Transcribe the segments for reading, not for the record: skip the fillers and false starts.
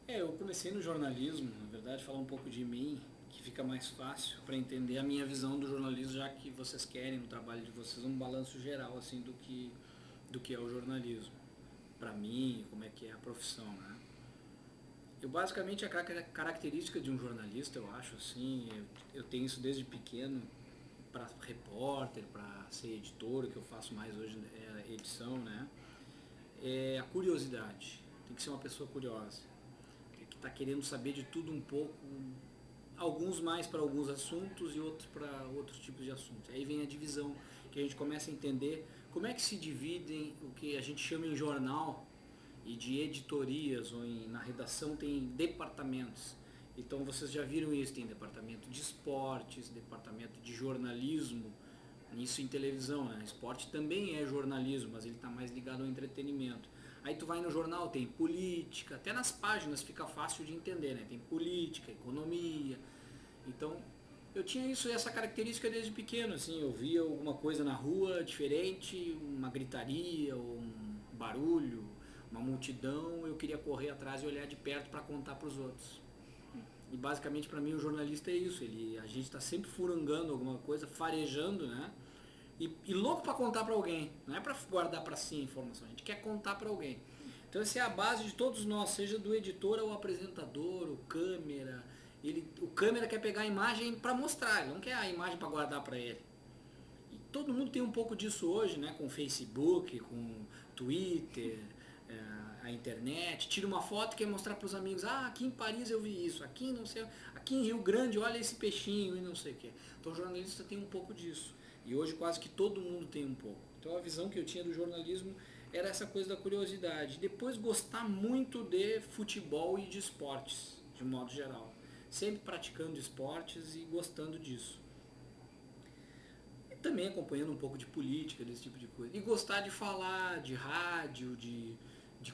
Eu comecei no jornalismo, na verdade, falar um pouco de mim, que fica mais fácil para entender a minha visão do jornalismo, já que vocês querem no trabalho de vocês um balanço geral assim do que é o jornalismo. Para mim, como é que é a profissão, né? Eu basicamente a característica de um jornalista, eu acho assim, eu tenho isso desde pequeno, para repórter, para ser editor, o que eu faço mais hoje é edição, né? É a curiosidade. Tem que ser uma pessoa curiosa. Tem que estar querendo saber de tudo um pouco, alguns mais para alguns assuntos e outros para outros tipos de assuntos. Aí vem a divisão, que a gente começa a entender como é que se dividem o que a gente chama em jornal e de editorias ou na redação tem departamentos. Então vocês já viram isso, tem departamento de esportes, departamento de jornalismo, isso em televisão, né? Esporte também é jornalismo, mas ele está mais ligado ao entretenimento. Aí tu vai no jornal, tem política, até nas páginas fica fácil de entender, né? Tem política, economia. Então, eu tinha isso, essa característica desde pequeno, assim, eu via alguma coisa na rua diferente, uma gritaria, ou um barulho, uma multidão, eu queria correr atrás e olhar de perto para contar para os outros. E basicamente para mim o jornalista é isso, a gente está sempre furangando alguma coisa, farejando, né? E louco para contar para alguém, não é para guardar para si a informação, a gente quer contar para alguém. Então essa é a base de todos nós, seja do editor ao apresentador, o câmera. O câmera quer pegar a imagem para mostrar, ele não quer a imagem para guardar para ele. E todo mundo tem um pouco disso hoje, né? Com o Facebook, com Twitter, a internet. Tira uma foto e quer mostrar para os amigos. Ah, aqui em Paris eu vi isso. Aqui não sei, aqui em Rio Grande, olha esse peixinho e não sei o quê. Então o jornalista tem um pouco disso. E hoje quase que todo mundo tem um pouco. Então a visão que eu tinha do jornalismo era essa coisa da curiosidade. Depois gostar muito de futebol e de esportes, de modo geral. Sempre praticando esportes e gostando disso. E também acompanhando um pouco de política, desse tipo de coisa. E gostar de falar, de rádio, de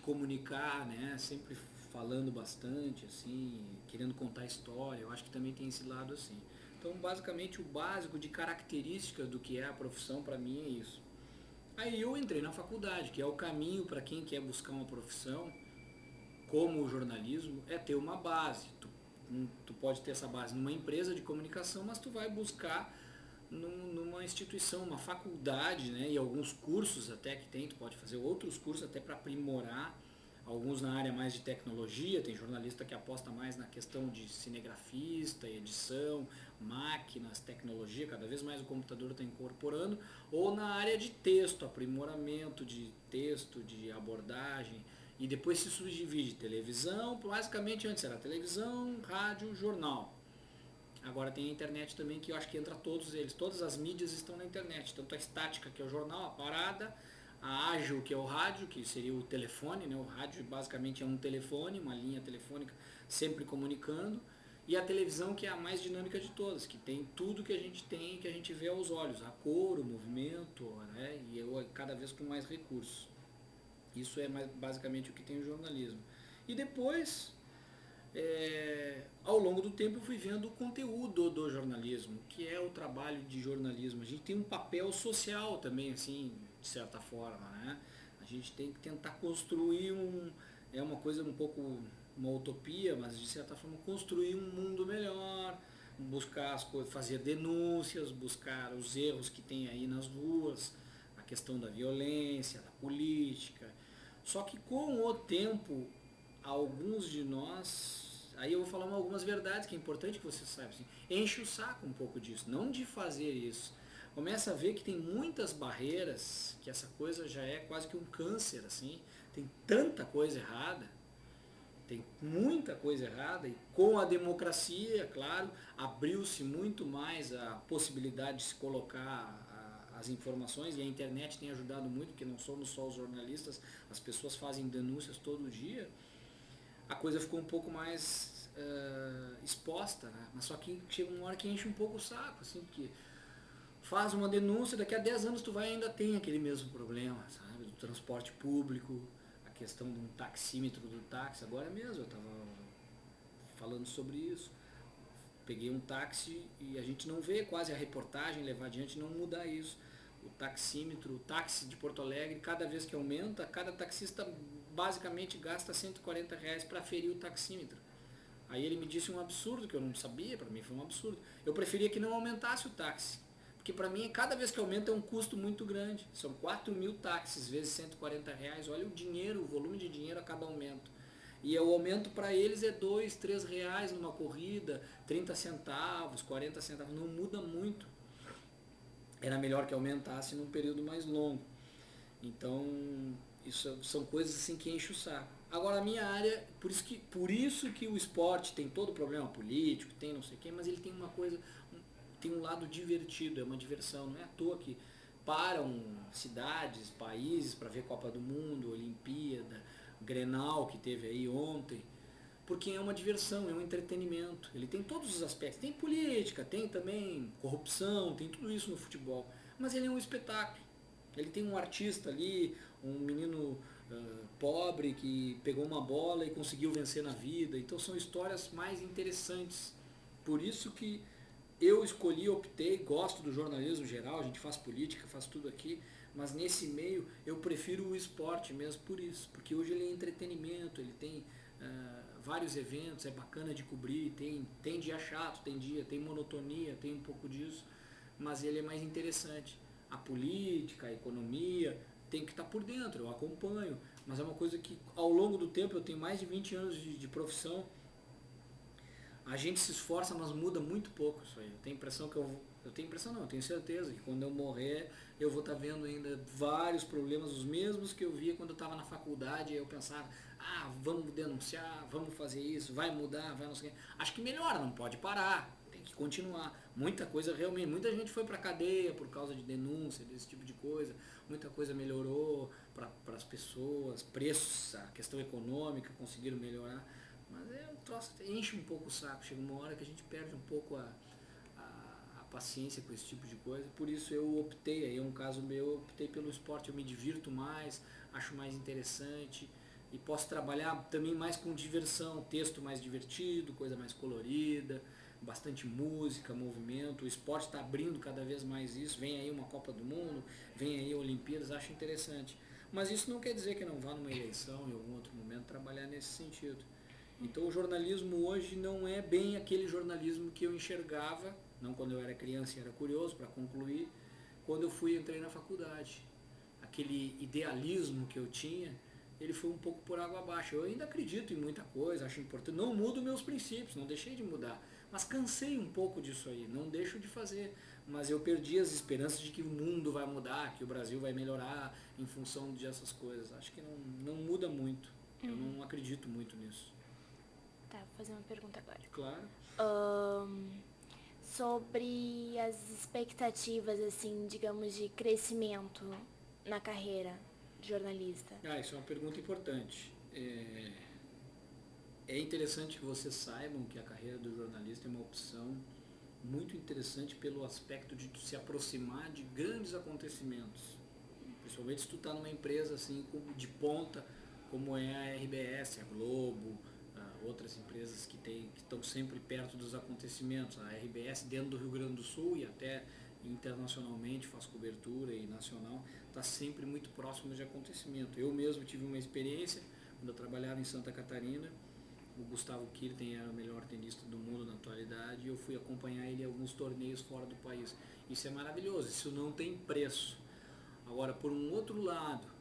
comunicar, né? Sempre falando bastante, assim, querendo contar história. Eu acho que também tem esse lado assim. Então, basicamente, o básico de característica do que é a profissão para mim é isso. Aí eu entrei na faculdade, que é o caminho para quem quer buscar uma profissão, como o jornalismo, é ter uma base. Tu pode ter essa base numa empresa de comunicação, mas tu vai buscar numa instituição, uma faculdade, né, e alguns cursos até que tem, tu pode fazer outros cursos até para aprimorar, alguns na área mais de tecnologia, tem jornalista que aposta mais na questão de cinegrafista, edição, máquinas, tecnologia, cada vez mais o computador está incorporando, ou na área de texto, aprimoramento de texto, de abordagem, e depois se subdivide televisão, basicamente antes era televisão, rádio, jornal. Agora tem a internet também, que eu acho que entra todos eles. Todas as mídias estão na internet. Tanto a estática, que é o jornal, a parada, a ágil, que é o rádio, que seria o telefone, né? O rádio basicamente é um telefone, uma linha telefônica sempre comunicando. E a televisão, que é a mais dinâmica de todas, que tem tudo que a gente tem, que a gente vê aos olhos. A cor, o movimento, né? E eu cada vez com mais recursos. Isso é basicamente o que tem o jornalismo. E depois, ao longo do tempo eu fui vendo o conteúdo do jornalismo, que é o trabalho de jornalismo. A gente tem um papel social também, assim, de certa forma, né? A gente tem que tentar construir é uma coisa um pouco uma utopia, mas de certa forma construir um mundo melhor, buscar as coisas, fazer denúncias, buscar os erros que tem aí nas ruas, a questão da violência, da política. Só que com o tempo, alguns de nós, aí eu vou falar algumas verdades que é importante que você saiba, assim, enche o saco um pouco disso, não de fazer isso. Começa a ver que tem muitas barreiras, que essa coisa já é quase que um câncer, assim, tem tanta coisa errada, tem muita coisa errada, e com a democracia, claro, abriu-se muito mais a possibilidade de se colocar as informações, e a internet tem ajudado muito, porque não somos só os jornalistas, as pessoas fazem denúncias todo dia, a coisa ficou um pouco mais exposta, né? Mas só que chega uma hora que enche um pouco o saco, assim, porque faz uma denúncia, daqui a 10 anos tu vai ainda tem aquele mesmo problema, sabe? Do transporte público, a questão de um taxímetro do táxi, agora mesmo eu estava falando sobre isso. Peguei um táxi e a gente não vê quase a reportagem levar adiante, não mudar isso. O taxímetro, o táxi de Porto Alegre, cada vez que aumenta, cada taxista basicamente gasta R$ 140 para ferir o taxímetro. Aí ele me disse um absurdo que eu não sabia, para mim foi um absurdo. Eu preferia que não aumentasse o táxi, porque para mim cada vez que aumenta é um custo muito grande. São 4.000 táxis vezes R$ 140, olha o dinheiro, o volume de dinheiro a cada aumento. E o aumento para eles é R$ 2, R$ 3 numa corrida, 30 centavos, 40 centavos, não muda muito. Era melhor que aumentasse num período mais longo. Então, isso são coisas assim que enchem o saco. Agora a minha área, por isso que o esporte tem todo o problema político, tem não sei o quê, mas ele tem uma coisa, tem um lado divertido, é uma diversão. Não é à toa que param cidades, países para ver Copa do Mundo, Olimpíada, Grenal que teve aí ontem, porque é uma diversão, é um entretenimento. Ele tem todos os aspectos, tem política, tem também corrupção, tem tudo isso no futebol, mas ele é um espetáculo. Ele tem um artista ali, um menino pobre que pegou uma bola e conseguiu vencer na vida. Então são histórias mais interessantes. Por isso que eu escolhi, optei, gosto do jornalismo geral, a gente faz política, faz tudo aqui, mas nesse meio eu prefiro o esporte mesmo por isso, porque hoje ele é entretenimento, ele tem vários eventos, é bacana de cobrir, tem dia chato, tem monotonia, tem um pouco disso, mas ele é mais interessante. A política, a economia, tem que estar por dentro, eu acompanho, mas é uma coisa que ao longo do tempo, eu tenho mais de 20 anos de profissão, a gente se esforça, mas muda muito pouco isso aí. Eu tenho impressão que eu tenho impressão não, eu tenho certeza que quando eu morrer, eu vou estar vendo ainda vários problemas, os mesmos que eu via quando eu estava na faculdade, e eu pensava, vamos denunciar, vamos fazer isso, vai mudar, vai não sei o quê. Acho que melhora, não pode parar, tem que continuar. Muita coisa realmente, muita gente foi para cadeia por causa de denúncia, desse tipo de coisa, muita coisa melhorou para as pessoas, preços, a questão econômica conseguiram melhorar. Mas é um troço, enche um pouco o saco, chega uma hora que a gente perde um pouco a paciência com esse tipo de coisa, por isso eu optei, aí é um caso meu, eu optei pelo esporte, eu me divirto mais, acho mais interessante e posso trabalhar também mais com diversão, texto mais divertido, coisa mais colorida, bastante música, movimento, o esporte está abrindo cada vez mais isso, vem aí uma Copa do Mundo, vem aí Olimpíadas, acho interessante, mas isso não quer dizer que não vá numa eleição em algum outro momento trabalhar nesse sentido. Então o jornalismo hoje não é bem aquele jornalismo que eu enxergava, não quando eu era criança e era curioso, para concluir, quando eu entrei na faculdade. Aquele idealismo que eu tinha, ele foi um pouco por água abaixo. Eu ainda acredito em muita coisa, acho importante, não mudo meus princípios, não deixei de mudar, mas cansei um pouco disso aí, não deixo de fazer, mas eu perdi as esperanças de que o mundo vai mudar, que o Brasil vai melhorar em função dessas coisas. Acho que não muda muito, eu não acredito muito nisso. Tá, vou fazer uma pergunta agora. Claro. Sobre as expectativas, assim, digamos, de crescimento na carreira de jornalista. Isso é uma pergunta importante. É interessante que vocês saibam que a carreira do jornalista é uma opção muito interessante pelo aspecto de se aproximar de grandes acontecimentos. Principalmente se tu está numa empresa assim de ponta, como é a RBS, a Globo, outras empresas que estão sempre perto dos acontecimentos. A RBS dentro do Rio Grande do Sul e até internacionalmente faz cobertura e nacional, está sempre muito próximo de acontecimento. Eu mesmo tive uma experiência quando eu trabalhava em Santa Catarina. O Gustavo Kirten era o melhor tenista do mundo na atualidade e eu fui acompanhar ele em alguns torneios fora do país. Isso é maravilhoso, isso não tem preço. Agora, por um outro lado,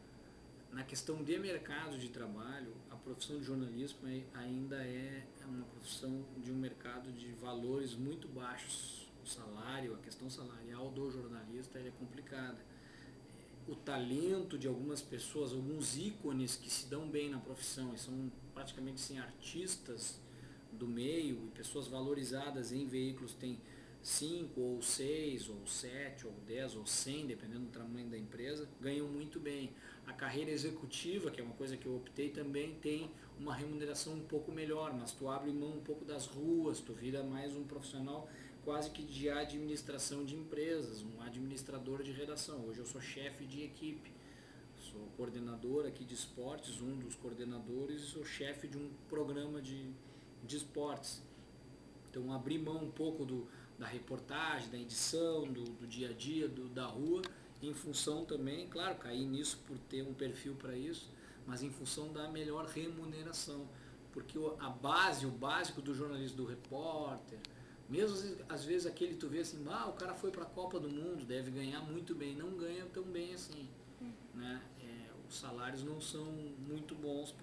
na questão de mercado de trabalho, a profissão de jornalismo ainda é uma profissão de um mercado de valores muito baixos. O salário, a questão salarial do jornalista é complicada. O talento de algumas pessoas, alguns ícones que se dão bem na profissão e são praticamente assim, artistas do meio e pessoas valorizadas em veículos, tem 5 ou 6 ou 7 ou 10 ou 100, dependendo do tamanho da empresa, ganham muito bem. A carreira executiva, que é uma coisa que eu optei, também tem uma remuneração um pouco melhor, mas tu abre mão um pouco das ruas, tu vira mais um profissional quase que de administração de empresas, um administrador de redação. Hoje eu sou chefe de equipe, sou coordenador aqui de esportes, um dos coordenadores, e sou chefe de um programa de esportes. Então abri mão um pouco da reportagem, da edição, do dia a dia, da rua, em função também, claro, caí nisso por ter um perfil para isso, mas em função da melhor remuneração. Porque a base, o básico do jornalismo, do repórter, mesmo às vezes aquele tu vê assim, o cara foi para a Copa do Mundo, deve ganhar muito bem, não ganha tão bem assim, né? Os salários não são muito bons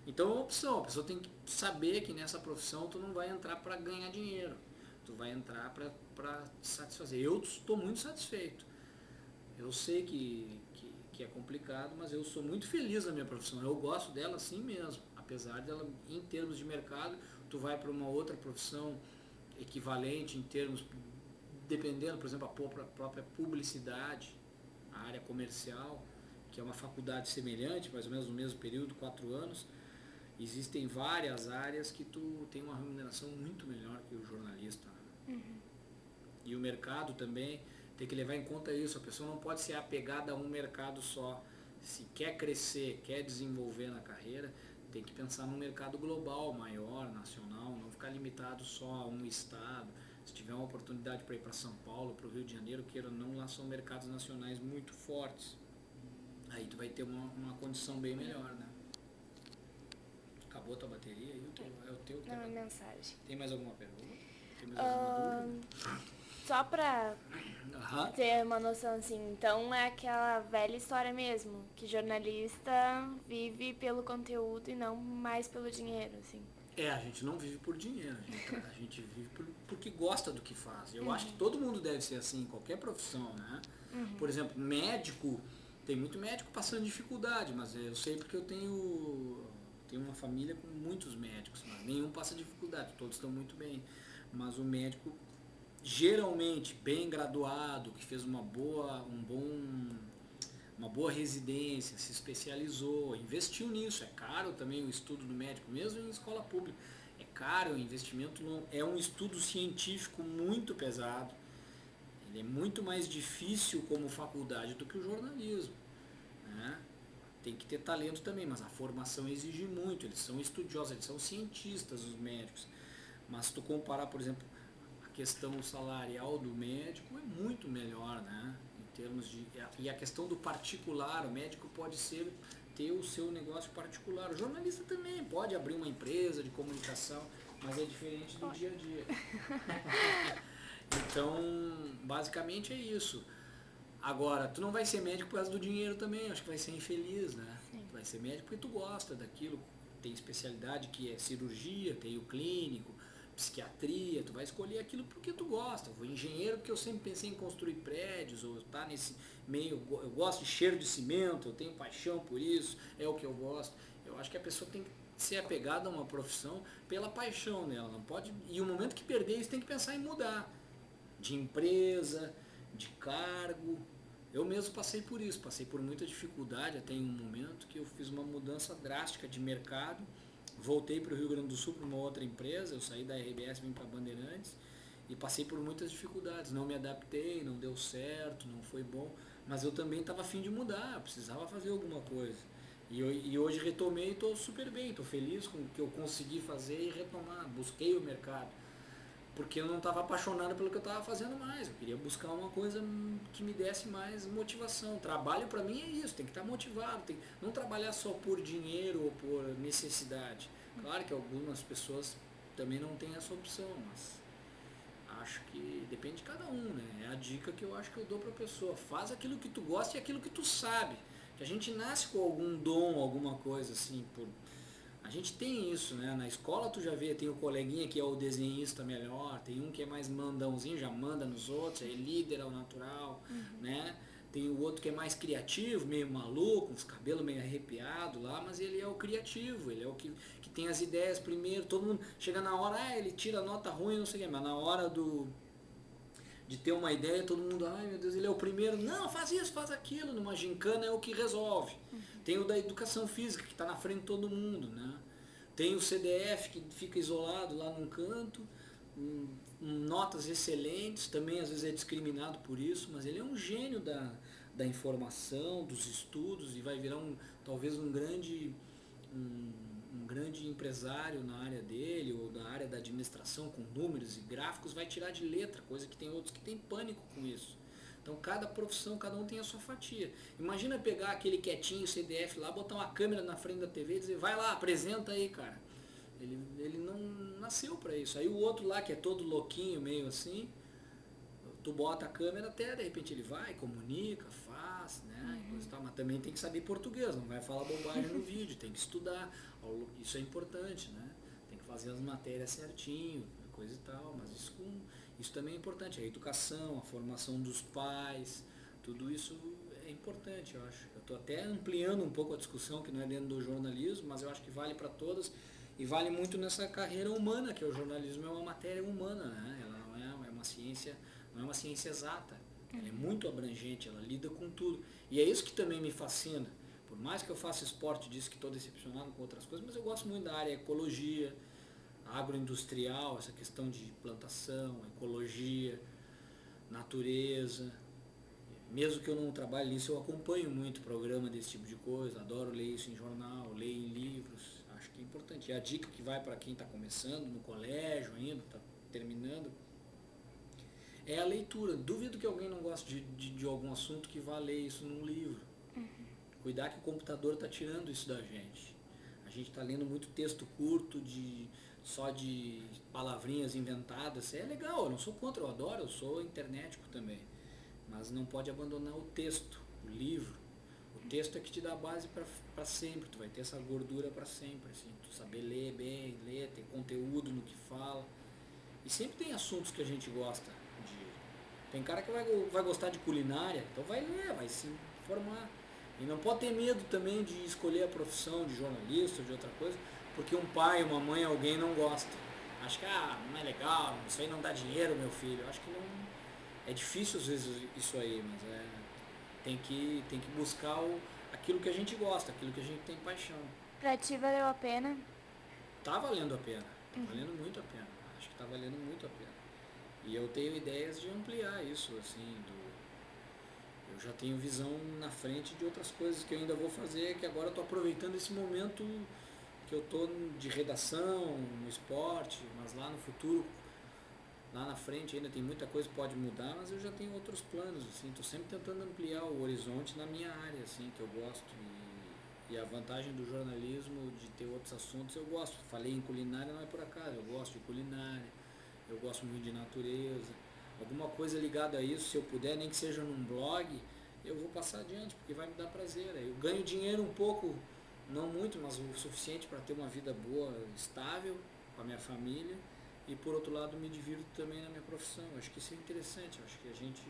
então é uma opção, a pessoa tem que saber que nessa profissão tu não vai entrar para ganhar dinheiro, tu vai entrar para satisfazer. Eu estou muito satisfeito, eu sei que é complicado, mas eu sou muito feliz na minha profissão, eu gosto dela assim mesmo, apesar dela, em termos de mercado, tu vai para uma outra profissão equivalente em termos, dependendo, por exemplo, a própria publicidade, a área comercial, que é uma faculdade semelhante, mais ou menos no mesmo período, 4 anos, existem várias áreas que tu tem uma remuneração muito melhor que o jornalista. E o mercado também tem que levar em conta isso, a pessoa não pode ser apegada a um mercado só. Se quer crescer, quer desenvolver na carreira, tem que pensar num mercado global, maior, nacional, não ficar limitado só a um estado. Se tiver uma oportunidade para ir para São Paulo, para o Rio de Janeiro, queira ou não, lá são mercados nacionais muito fortes. Aí tu vai ter uma condição bem melhor, né? Acabou a tua bateria aí? É o teu? Não, é mensagem. Tem mais alguma pergunta? Tem mais alguma dúvida? Só pra ter uma noção assim, então é aquela velha história mesmo, que jornalista vive pelo conteúdo e não mais pelo dinheiro, assim. A gente não vive por dinheiro, a gente vive porque gosta do que faz. Eu acho que todo mundo deve ser assim, em qualquer profissão, né? Por exemplo, médico, tem muito médico passando dificuldade, mas eu sei porque eu tenho uma família com muitos médicos, mas nenhum passa dificuldade, todos estão muito bem. Mas o médico, geralmente, bem graduado, que fez uma boa residência, se especializou, investiu nisso. É caro também o estudo do médico, mesmo em escola pública. É caro, é um investimento longo, é um estudo científico muito pesado. Ele é muito mais difícil como faculdade do que o jornalismo, né? Tem que ter talento também, mas a formação exige muito. Eles são estudiosos, eles são cientistas, os médicos. Mas se tu comparar, por exemplo, a questão salarial do médico é muito melhor, né? E a questão do particular, o médico pode ter o seu negócio particular. O jornalista também pode abrir uma empresa de comunicação, mas é diferente do dia a dia. Então, basicamente é isso. Agora, tu não vai ser médico por causa do dinheiro também, acho que vai ser infeliz, né? Sim. Tu vai ser médico porque tu gosta daquilo, tem especialidade que é cirurgia, tem o clínico, psiquiatria, tu vai escolher aquilo porque tu gosta. Eu vou engenheiro porque eu sempre pensei em construir prédios, ou estar nesse meio, eu gosto de cheiro de cimento, eu tenho paixão por isso, é o que eu gosto. Eu acho que a pessoa tem que ser apegada a uma profissão pela paixão dela, não pode, e o momento que perder isso tem que pensar em mudar, de empresa, de cargo. Eu mesmo passei por isso, passei por muita dificuldade, até em um momento que eu fiz uma mudança drástica de mercado, voltei para o Rio Grande do Sul para uma outra empresa, eu saí da RBS, vim para Bandeirantes e passei por muitas dificuldades, não me adaptei, não deu certo, não foi bom, mas eu também estava a fim de mudar, eu precisava fazer alguma coisa. E hoje retomei e estou super bem, estou feliz com o que eu consegui fazer e retomar, busquei o mercado. Porque eu não estava apaixonado pelo que eu estava fazendo mais. Eu queria buscar uma coisa que me desse mais motivação. Trabalho para mim é isso, tem que estar motivado, tem que não trabalhar só por dinheiro ou por necessidade. Claro que algumas pessoas também não têm essa opção, mas acho que depende de cada um, né? É a dica que eu acho que eu dou para a pessoa. Faz aquilo que tu gosta e aquilo que tu sabe. Que a gente nasce com algum dom, alguma coisa assim, a gente tem isso, né? Na escola tu já vê, tem o coleguinha que é o desenhista melhor, tem um que é mais mandãozinho, já manda nos outros, é líder ao natural, né? Tem o outro que é mais criativo, meio maluco, uns cabelos meio arrepiados lá, mas ele é o criativo, ele é o que tem as ideias primeiro, todo mundo chega na hora, ele tira nota ruim, não sei o que, mas na hora de ter uma ideia, todo mundo, ai meu Deus, ele é o primeiro, não, faz isso, faz aquilo, numa gincana é o que resolve. Tem o da educação física, que está na frente de todo mundo, né? Tem o CDF, que fica isolado lá num canto, notas excelentes, também às vezes é discriminado por isso, mas ele é um gênio da informação, dos estudos, e vai virar talvez um grande empresário na área dele, ou da área da administração, com números e gráficos, vai tirar de letra, coisa que tem outros que tem pânico com isso. Então cada profissão, cada um tem a sua fatia. Imagina pegar aquele quietinho CDF lá, botar uma câmera na frente da TV e dizer, vai lá, apresenta aí, cara. Ele não nasceu para isso. Aí o outro lá, que é todo louquinho, meio assim, tu bota a câmera até, de repente ele vai, comunica, faz, né? Coisa e tal, mas também tem que saber português, não vai falar bobagem no vídeo, tem que estudar. Isso é importante, né? Tem que fazer as matérias certinho, coisa e tal, mas isso também é importante. A educação, a formação dos pais, tudo isso é importante, eu acho. Eu estou até ampliando um pouco a discussão, que não é dentro do jornalismo, mas eu acho que vale para todas. E vale muito nessa carreira humana, que o jornalismo é uma matéria humana, né? Ela não é uma ciência, não é uma ciência exata. Ela é muito abrangente, ela lida com tudo. E é isso que também me fascina. Por mais que eu faça esporte, disse que estou decepcionado com outras coisas, mas eu gosto muito da área ecologia, agroindustrial, essa questão de plantação, ecologia, natureza. Mesmo que eu não trabalhe nisso, eu acompanho muito programa desse tipo de coisa, adoro ler isso em jornal, ler em livros. Acho que é importante. E a dica que vai para quem está começando, no colégio ainda, está terminando, é a leitura. Duvido que alguém não goste de algum assunto que vá ler isso num livro. Cuidar que o computador está tirando isso da gente. A gente está lendo muito texto curto, só de palavrinhas inventadas. É legal, eu não sou contra, eu adoro, eu sou internetico também. Mas não pode abandonar o texto, o livro. O texto é que te dá a base para sempre, tu vai ter essa gordura para sempre, assim, tu saber ler bem, ter conteúdo no que fala. E sempre tem assuntos que a gente gosta de... Tem cara que vai gostar de culinária, então vai ler, vai se informar. E não pode ter medo também de escolher a profissão de jornalista ou de outra coisa, porque um pai, uma mãe, alguém não gosta. Acho que não é legal, isso aí não dá dinheiro, meu filho. Acho que não... É difícil às vezes isso aí, mas tem que buscar aquilo que a gente gosta, aquilo que a gente tem paixão. Pra ti valeu a pena? Tá valendo a pena, tá valendo muito a pena. Acho que tá valendo muito a pena. E eu tenho ideias de ampliar isso, assim, eu já tenho visão na frente de outras coisas que eu ainda vou fazer, que agora eu tô aproveitando esse momento que eu tô de redação, no esporte, mas lá no futuro, lá na frente ainda tem muita coisa que pode mudar, mas eu já tenho outros planos, assim, tô sempre tentando ampliar o horizonte na minha área, assim, que eu gosto. E a vantagem do jornalismo de ter outros assuntos, eu gosto. Falei em culinária, não é por acaso, eu gosto de culinária, eu gosto muito de natureza. Alguma coisa ligada a isso, se eu puder, nem que seja num blog, eu vou passar adiante, porque vai me dar prazer. Eu ganho dinheiro um pouco, não muito, mas o suficiente para ter uma vida boa, estável, com a minha família. E por outro lado me divirto também na minha profissão. Acho que isso é interessante, acho que a gente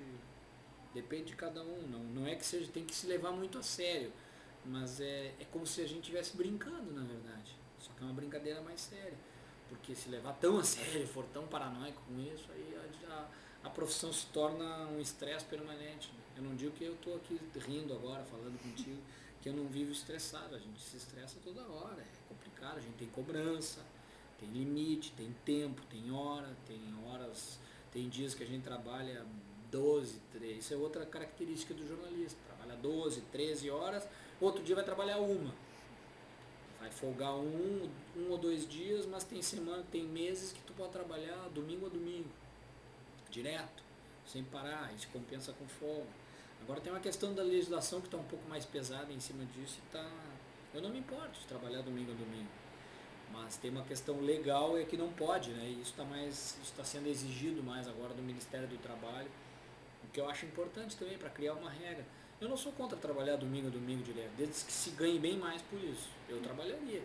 depende de cada um. Não é que seja, tem que se levar muito a sério, mas é como se a gente estivesse brincando, na verdade. Só que é uma brincadeira mais séria. Porque se levar tão a sério, for tão paranoico com isso, aí a profissão se torna um estresse permanente. Eu não digo que eu estou aqui rindo agora, falando contigo, que eu não vivo estressado. A gente se estressa toda hora, é complicado, a gente tem cobrança, tem limite, tem tempo, tem horas, tem dias que a gente trabalha 12, 13, isso é outra característica do jornalista, trabalha 12, 13 horas, outro dia vai trabalhar uma. Vai folgar um ou 2 dias, mas tem meses que tu pode trabalhar domingo a domingo, direto, sem parar, isso compensa com folga. Agora tem uma questão da legislação que está um pouco mais pesada em cima disso eu não me importo de trabalhar domingo a domingo. Mas tem uma questão legal que não pode, né? E isso está sendo exigido mais agora do Ministério do Trabalho, o que eu acho importante também para criar uma regra. Eu não sou contra trabalhar domingo a domingo direto, desde que se ganhe bem mais por isso. Eu trabalharia.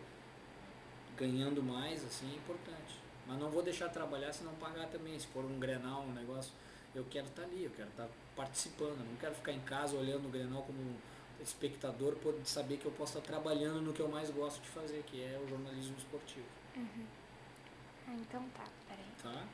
Ganhando mais, assim, é importante. Mas não vou deixar de trabalhar se não pagar também. Se for um Grenal, um negócio, eu quero estar ali, eu quero estar participando. Eu não quero ficar em casa olhando o Grenal como espectador, por saber que eu posso estar trabalhando no que eu mais gosto de fazer, que é o jornalismo esportivo. Então tá, peraí. Tá?